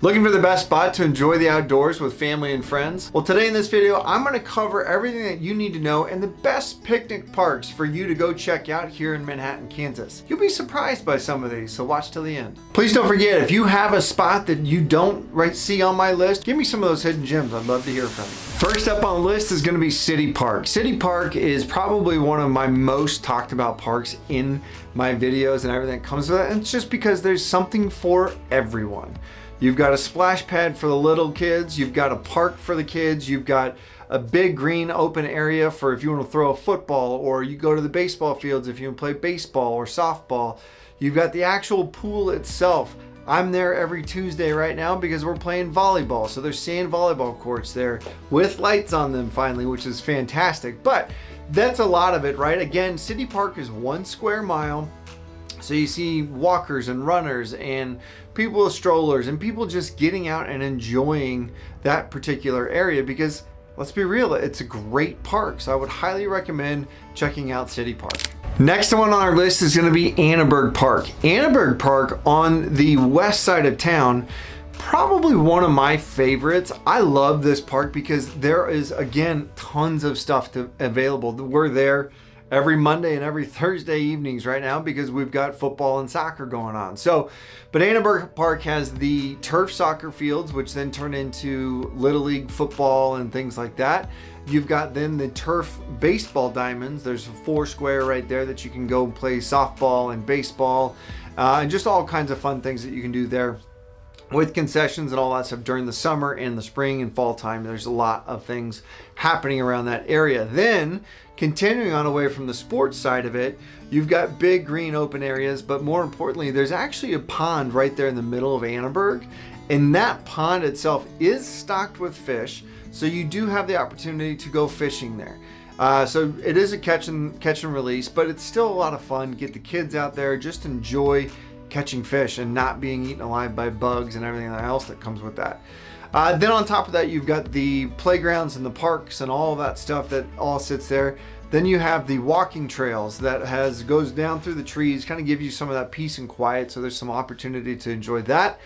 Looking for the best spot to enjoy the outdoors with family and friends? Well, today in this video, I'm going to cover everything that you need to know and the best picnic parks for you to go check out here in Manhattan, Kansas. You'll be surprised by some of these, so watch till the end. Please don't forget, if you have a spot that you don't see on my list, give me some of those hidden gems. I'd love to hear from you. First up on the list is going to be CiCo Park. CiCo Park is probably one of my most talked about parks in my videos and everything that comes with it. And it's just because there's something for everyone. You've got a splash pad for the little kids, you've got a park for the kids, you've got a big green open area for if you want to throw a football, or you go to the baseball fields if you want to play baseball or softball. You've got the actual pool itself. I'm there every Tuesday right now because we're playing volleyball. So there's sand volleyball courts there with lights on them finally, which is fantastic. But that's a lot of it, right? Again, CiCo Park is 1 square mile. So you see walkers and runners and people with strollers and people just getting out and enjoying that particular area because, let's be real, it's a great park. So I would highly recommend checking out CiCo Park. Next one on our list is going to be Anneberg Park. Anneberg Park on the west side of town, probably one of my favorites. I love this park because there is, again, tons of stuff available. We're there every Monday and every Thursday evenings right now because we've got football and soccer going on. So, but Anneberg Park has the turf soccer fields, which then turn into Little League football and things like that. You've got then the turf baseball diamonds. There's a 4 square right there that you can go play softball and baseball and just all kinds of fun things that you can do there with concessions and all that stuff during the summer and the spring and fall time. There's a lot of things happening around that area. Then continuing on away from the sports side of it, you've got big green open areas, but more importantly, there's actually a pond right there in the middle of Anneberg, and that pond itself is stocked with fish, so you do have the opportunity to go fishing there. So it is a catch and release, but it's still a lot of fun. Get the kids out there, just enjoy catching fish and not being eaten alive by bugs and everything else that comes with that. Then on top of that, you've got the playgrounds and the parks and all of that stuff that all sits there. Then you have the walking trails that goes down through the trees, kind of give you some of that peace and quiet. So there's some opportunity to enjoy that.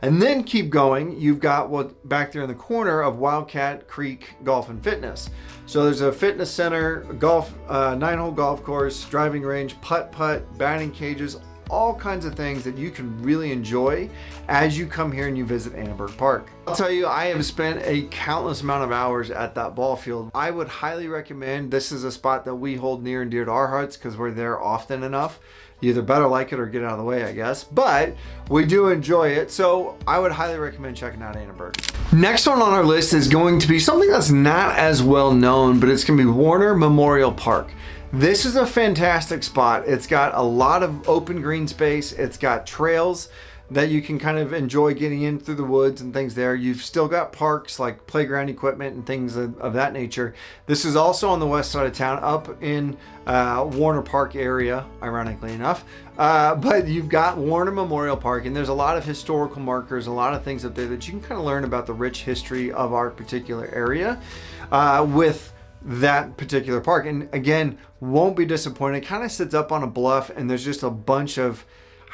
And then keep going. You've got what back there in the corner of Wildcat Creek Golf and Fitness. So there's a fitness center, golf, 9-hole golf course, driving range, putt-putt, batting cages, all kinds of things that you can really enjoy as you come here and you visit Anneberg Park. I'll tell you, I have spent a countless amount of hours at that ball field. I would highly recommend. This is a spot that we hold near and dear to our hearts because we're there often enough. You either better like it or get out of the way, I guess, but we do enjoy it. So I would highly recommend checking out Anneberg. Next one on our list is going to be something that's not as well known, but it's gonna be Warner Memorial Park. This is a fantastic spot. It's got a lot of open green space. It's got trails that you can kind of enjoy getting in through the woods and things there. You've still got parks like playground equipment and things of that nature. This is also on the west side of town, up in Warner Park area, ironically enough. But you've got Warner Memorial Park, and there's a lot of historical markers, a lot of things up there that you can kind of learn about the rich history of our particular area with that particular park. And again, won't be disappointed. It kind of sits up on a bluff, and there's just a bunch of,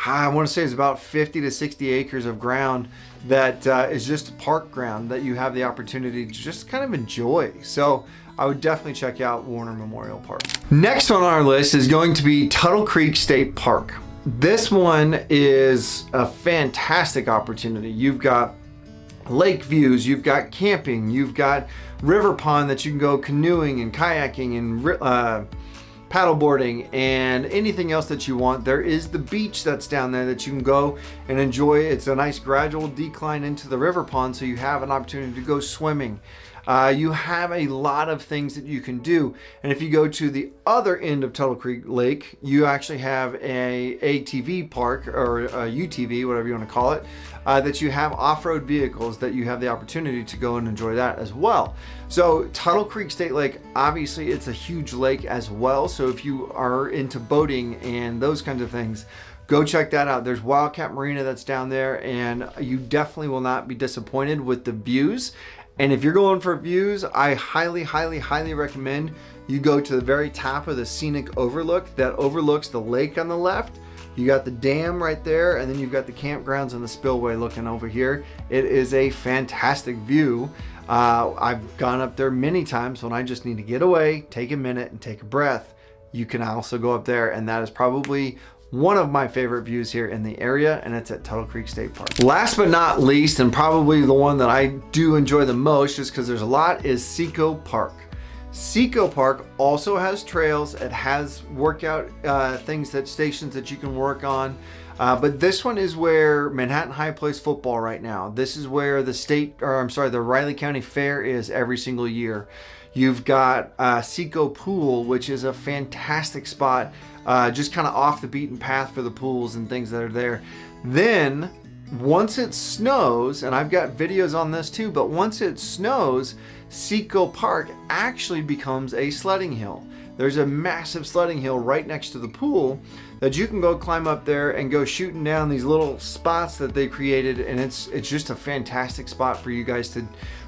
I want to say it's about 50 to 60 acres of ground that is just park ground that you have the opportunity to just kind of enjoy. So I would definitely check out Warner Memorial Park. Next on our list is going to be Tuttle Creek State Park. This one is a fantastic opportunity. You've got lake views, you've got camping, you've got river pond that you can go canoeing and kayaking and paddleboarding and anything else that you want. There is the beach that's down there that you can go and enjoy. It's a nice gradual decline into the river pond, so you have an opportunity to go swimming. You have a lot of things that you can do. And if you go to the other end of Tuttle Creek Lake, you actually have a ATV park, or a UTV, whatever you want to call it, that you have off-road vehicles that you have the opportunity to go and enjoy that as well. So Tuttle Creek State Lake, obviously it's a huge lake as well. So if you are into boating and those kinds of things, go check that out. There's Wildcat Marina that's down there, and you definitely will not be disappointed with the views. And if you're going for views, I highly, highly, highly recommend you go to the very top of the scenic overlook that overlooks the lake on the left. You got the dam right there, and then you've got the campgrounds and the spillway looking over here. It is a fantastic view. I've gone up there many times when I just need to get away, take a minute and take a breath. You can also go up there, and that is probably one of my favorite views here in the area, and it's at Tuttle Creek State Park. Last but not least, and probably the one that I do enjoy the most just because there's a lot, is CiCo Park. CiCo Park also has trails. It has workout stations that you can work on. But this one is where Manhattan High plays football right now. This is where the Riley County Fair is every single year. You've got CiCo Pool, which is a fantastic spot, just kind of off the beaten path for the pools and things that are there. Then once it snows, and I've got videos on this too, but once it snows, CiCo Park actually becomes a sledding hill. There's a massive sledding hill right next to the pool that you can go climb up there and go shooting down these little spots that they created, and it's just a fantastic spot for you guys to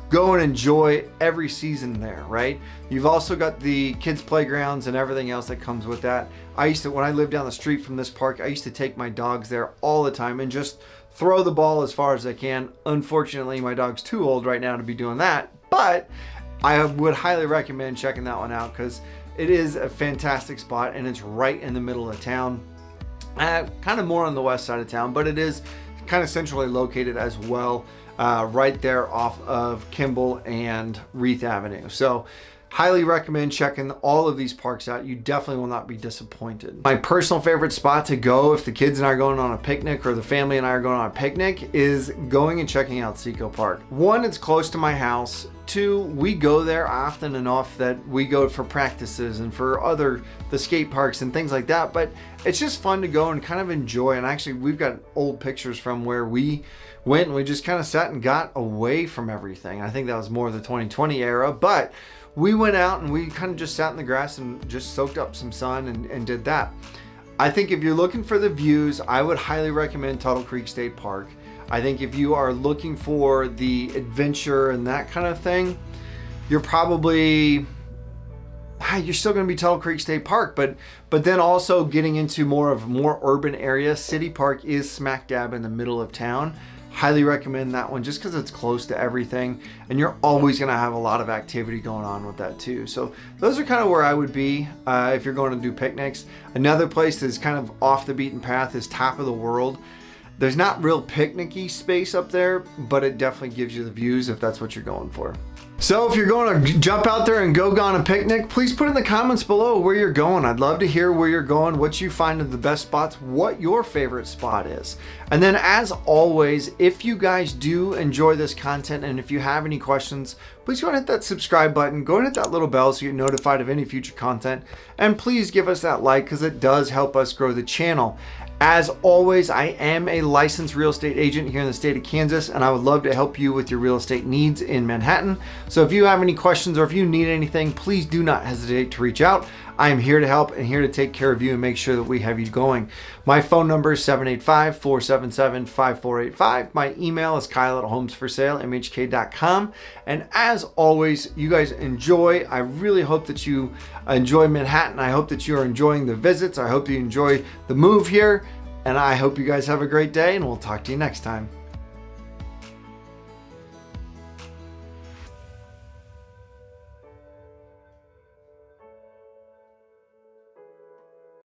go and enjoy every season there, right? You've also got the kids' playgrounds and everything else that comes with that. When I lived down the street from this park, I used to take my dogs there all the time and just throw the ball as far as I can. Unfortunately, my dog's too old right now to be doing that, but I would highly recommend checking that one out because it is a fantastic spot and it's right in the middle of town. Kind of more on the west side of town, but it is kind of centrally located as well, right there off of Kimball and Reith Avenue. So highly recommend checking all of these parks out. You definitely will not be disappointed. My personal favorite spot to go if the kids and I are going on a picnic, or the family and I are going on a picnic, is going and checking out CiCo Park. One, it's close to my house. Two, we go there often enough that we go for practices and for the skate parks and things like that, but it's just fun to go and kind of enjoy. And actually, we've got old pictures from where we went and we just kind of sat and got away from everything. I think that was more of the 2020 era, but we went out and we kind of just sat in the grass and just soaked up some sun and did that. I think if you're looking for the views, I would highly recommend Tuttle Creek State Park. I think if you are looking for the adventure and that kind of thing, you're probably, you're still going to be Tuttle Creek State Park, but then also getting into more urban area. City Park is smack dab in the middle of town. Highly recommend that one just because it's close to everything, and you're always going to have a lot of activity going on with that too. So those are kind of where I would be if you're going to do picnics. Another place that's kind of off the beaten path is Top of the World. There's not real picnicky space up there, but it definitely gives you the views if that's what you're going for. So if you're going to jump out there and go on a picnic, please put in the comments below where you're going. I'd love to hear where you're going, what you find are the best spots, what your favorite spot is. And then as always, if you guys do enjoy this content and if you have any questions, please go and hit that subscribe button, go and hit that little bell so you're notified of any future content. And please give us that like because it does help us grow the channel. As always, I am a licensed real estate agent here in the state of Kansas, and I would love to help you with your real estate needs in Manhattan. So if you have any questions or if you need anything, please do not hesitate to reach out. I am here to help and here to take care of you and make sure that we have you going. My phone number is 785-477-5485. My email is Kyle@homesforsale.mhk.com. And as always, you guys enjoy. I really hope that you enjoy Manhattan. I hope that you are enjoying the visits. I hope you enjoy the move here. And I hope you guys have a great day, and we'll talk to you next time.